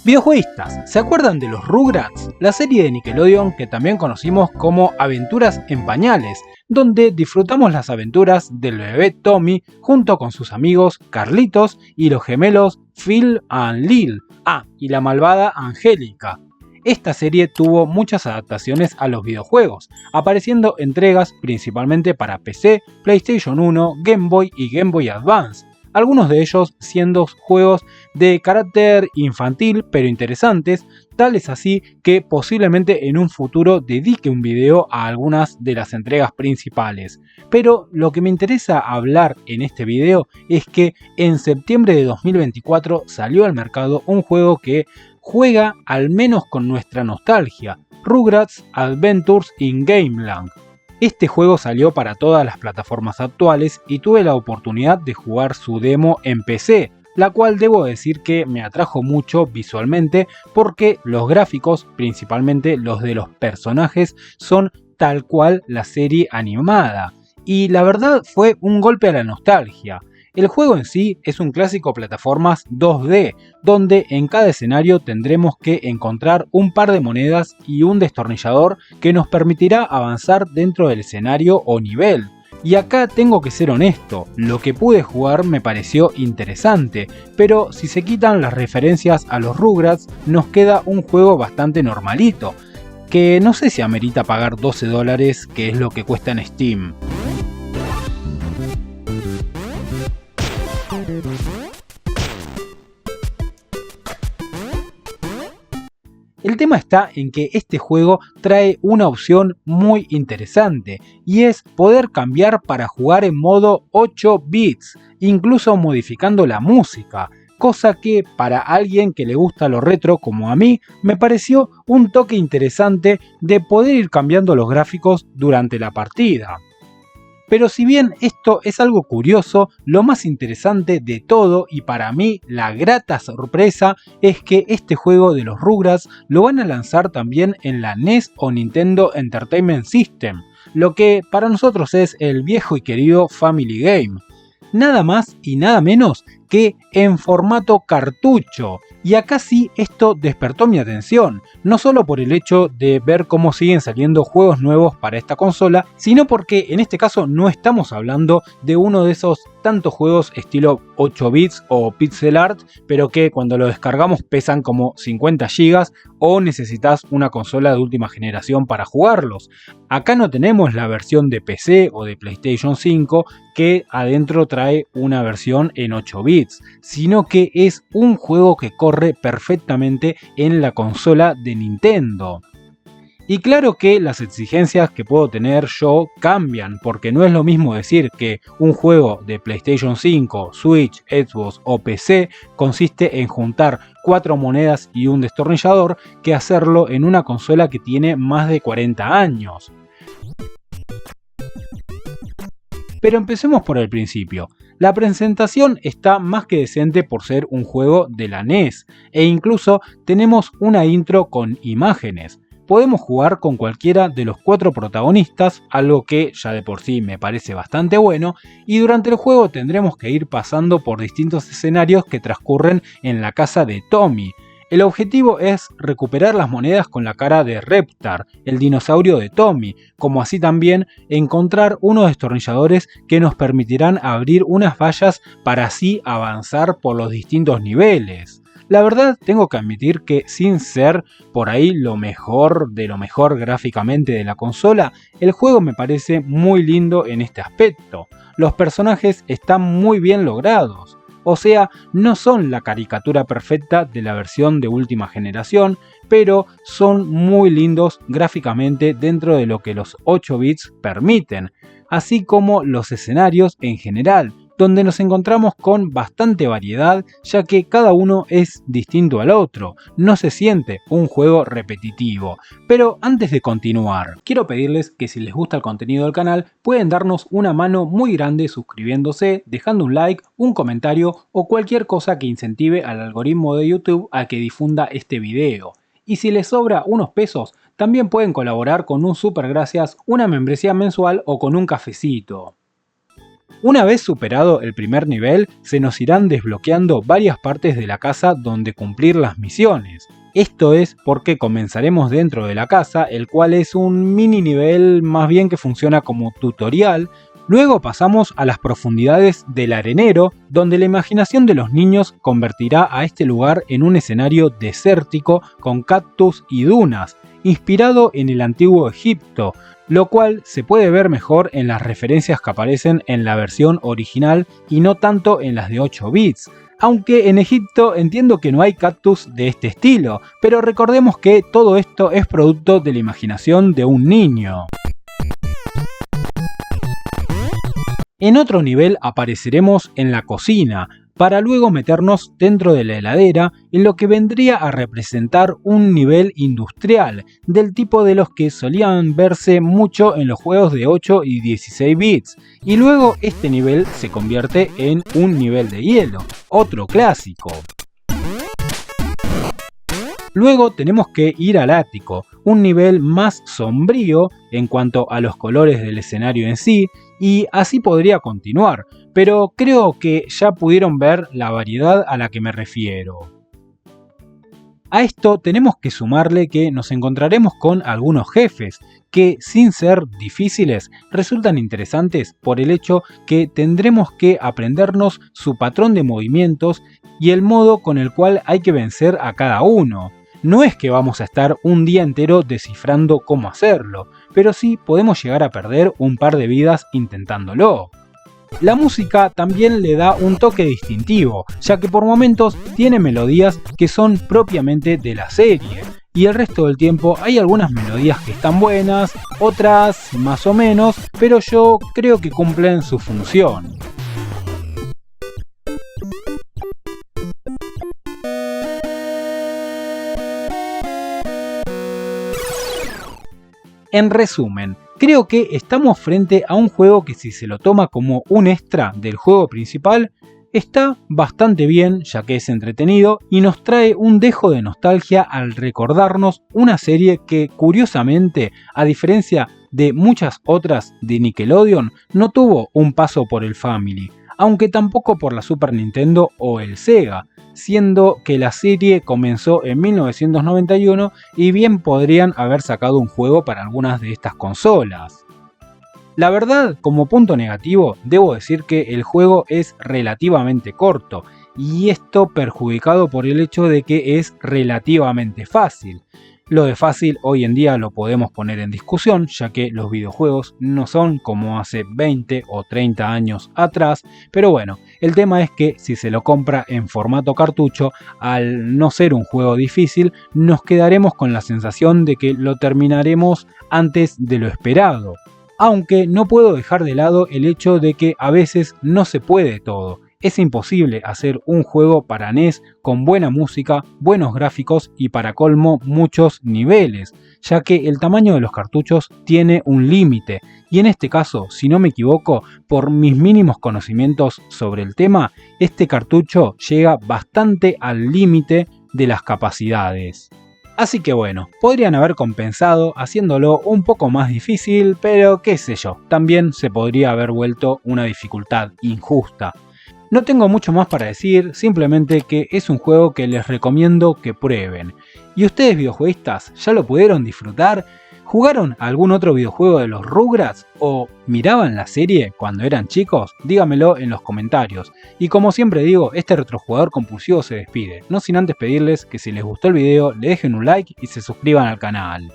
Videojueguistas, ¿se acuerdan de los Rugrats? La serie de Nickelodeon que también conocimos como Aventuras en Pañales, donde disfrutamos las aventuras del bebé Tommy junto con sus amigos Carlitos y los gemelos Phil and Lil, y la malvada Angélica. Esta serie tuvo muchas adaptaciones a los videojuegos, apareciendo entregas principalmente para PC, PlayStation 1, Game Boy y Game Boy Advance, algunos de ellos siendo juegos de carácter infantil pero interesantes, tales así que posiblemente en un futuro dedique un video a algunas de las entregas principales. Pero lo que me interesa hablar en este video es que en septiembre de 2024 salió al mercado un juego que juega al menos con nuestra nostalgia, Rugrats Adventures in Gameland. Este juego salió para todas las plataformas actuales y tuve la oportunidad de jugar su demo en PC, la cual debo decir que me atrajo mucho visualmente porque los gráficos, principalmente los de los personajes, son tal cual la serie animada. Y la verdad fue un golpe a la nostalgia. El juego en sí es un clásico plataformas 2D, donde en cada escenario tendremos que encontrar un par de monedas y un destornillador que nos permitirá avanzar dentro del escenario o nivel. Y acá tengo que ser honesto, lo que pude jugar me pareció interesante, pero si se quitan las referencias a los Rugrats, nos queda un juego bastante normalito, que no sé si amerita pagar $12, que es lo que cuesta en Steam. El tema está en que este juego trae una opción muy interesante y es poder cambiar para jugar en modo 8 bits, incluso modificando la música, cosa que para alguien que le gusta lo retro como a mí me pareció un toque interesante de poder ir cambiando los gráficos durante la partida. Pero si bien esto es algo curioso, lo más interesante de todo y para mí la grata sorpresa es que este juego de los Rugrats lo van a lanzar también en la NES o Nintendo Entertainment System, lo que para nosotros es el viejo y querido Family Game. Nada más y nada menos que en formato cartucho. Y acá sí esto despertó mi atención, no solo por el hecho de ver cómo siguen saliendo juegos nuevos para esta consola, sino porque en este caso no estamos hablando de uno de esos tantos juegos estilo 8 bits o pixel art, pero que cuando lo descargamos pesan como 50 GB o necesitas una consola de última generación para jugarlos. Acá no tenemos la versión de PC o de PlayStation 5 que adentro trae una versión en 8 bits, sino que es un juego que corre perfectamente en la consola de Nintendo. Y claro que las exigencias que puedo tener yo cambian, porque no es lo mismo decir que un juego de PlayStation 5, Switch, Xbox o PC consiste en juntar 4 monedas y un destornillador que hacerlo en una consola que tiene más de 40 años. Pero empecemos por el principio. La presentación está más que decente por ser un juego de la NES, e incluso tenemos una intro con imágenes. Podemos jugar con cualquiera de los 4 protagonistas, algo que ya de por sí me parece bastante bueno, y durante el juego tendremos que ir pasando por distintos escenarios que transcurren en la casa de Tommy. El objetivo es recuperar las monedas con la cara de Reptar, el dinosaurio de Tommy, como así también encontrar unos destornilladores que nos permitirán abrir unas vallas para así avanzar por los distintos niveles. La verdad tengo que admitir que sin ser por ahí lo mejor de lo mejor gráficamente de la consola, el juego me parece muy lindo en este aspecto. Los personajes están muy bien logrados. O sea, no son la caricatura perfecta de la versión de última generación, pero son muy lindos gráficamente dentro de lo que los 8 bits permiten, así como los escenarios en general, donde nos encontramos con bastante variedad, ya que cada uno es distinto al otro, no se siente un juego repetitivo. Pero antes de continuar, quiero pedirles que si les gusta el contenido del canal, pueden darnos una mano muy grande suscribiéndose, dejando un like, un comentario o cualquier cosa que incentive al algoritmo de YouTube a que difunda este video. Y si les sobra unos pesos, también pueden colaborar con un super gracias, una membresía mensual o con un cafecito. Una vez superado el primer nivel, se nos irán desbloqueando varias partes de la casa donde cumplir las misiones. Esto es porque comenzaremos dentro de la casa, el cual es un mini nivel más bien que funciona como tutorial. Luego pasamos a las profundidades del arenero, donde la imaginación de los niños convertirá a este lugar en un escenario desértico con cactus y dunas, inspirado en el antiguo Egipto, lo cual se puede ver mejor en las referencias que aparecen en la versión original y no tanto en las de 8 bits. Aunque en Egipto entiendo que no hay cactus de este estilo, pero recordemos que todo esto es producto de la imaginación de un niño. En otro nivel apareceremos en la cocina, para luego meternos dentro de la heladera, en lo que vendría a representar un nivel industrial, del tipo de los que solían verse mucho en los juegos de 8 y 16 bits, y luego este nivel se convierte en un nivel de hielo, otro clásico. Luego tenemos que ir al ático, un nivel más sombrío en cuanto a los colores del escenario en sí, y así podría continuar, pero creo que ya pudieron ver la variedad a la que me refiero. A esto tenemos que sumarle que nos encontraremos con algunos jefes, que sin ser difíciles resultan interesantes por el hecho que tendremos que aprendernos su patrón de movimientos y el modo con el cual hay que vencer a cada uno. No es que vamos a estar un día entero descifrando cómo hacerlo, pero sí podemos llegar a perder un par de vidas intentándolo. La música también le da un toque distintivo, ya que por momentos tiene melodías que son propiamente de la serie, y el resto del tiempo hay algunas melodías que están buenas, otras más o menos, pero yo creo que cumplen su función. En resumen, creo que estamos frente a un juego que si se lo toma como un extra del juego principal, está bastante bien ya que es entretenido y nos trae un dejo de nostalgia al recordarnos una serie que curiosamente, a diferencia de muchas otras de Nickelodeon, no tuvo un paso por el Family, aunque tampoco por la Super Nintendo o el Sega, siendo que la serie comenzó en 1991 y bien podrían haber sacado un juego para algunas de estas consolas. La verdad, como punto negativo, debo decir que el juego es relativamente corto, y esto perjudicado por el hecho de que es relativamente fácil. Lo de fácil hoy en día lo podemos poner en discusión, ya que los videojuegos no son como hace 20 o 30 años atrás, pero bueno, el tema es que si se lo compra en formato cartucho, al no ser un juego difícil, nos quedaremos con la sensación de que lo terminaremos antes de lo esperado. Aunque no puedo dejar de lado el hecho de que a veces no se puede todo. Es imposible hacer un juego para NES con buena música, buenos gráficos y para colmo muchos niveles, ya que el tamaño de los cartuchos tiene un límite, y en este caso, si no me equivoco, por mis mínimos conocimientos sobre el tema, este cartucho llega bastante al límite de las capacidades. Así que bueno, podrían haber compensado haciéndolo un poco más difícil, pero qué sé yo, también se podría haber vuelto una dificultad injusta. No tengo mucho más para decir, simplemente que es un juego que les recomiendo que prueben. ¿Y ustedes videojueguistas ya lo pudieron disfrutar? ¿Jugaron algún otro videojuego de los Rugrats? ¿O miraban la serie cuando eran chicos? Dígamelo en los comentarios. Y como siempre digo, este retrojugador compulsivo se despide, no sin antes pedirles que si les gustó el video le dejen un like y se suscriban al canal.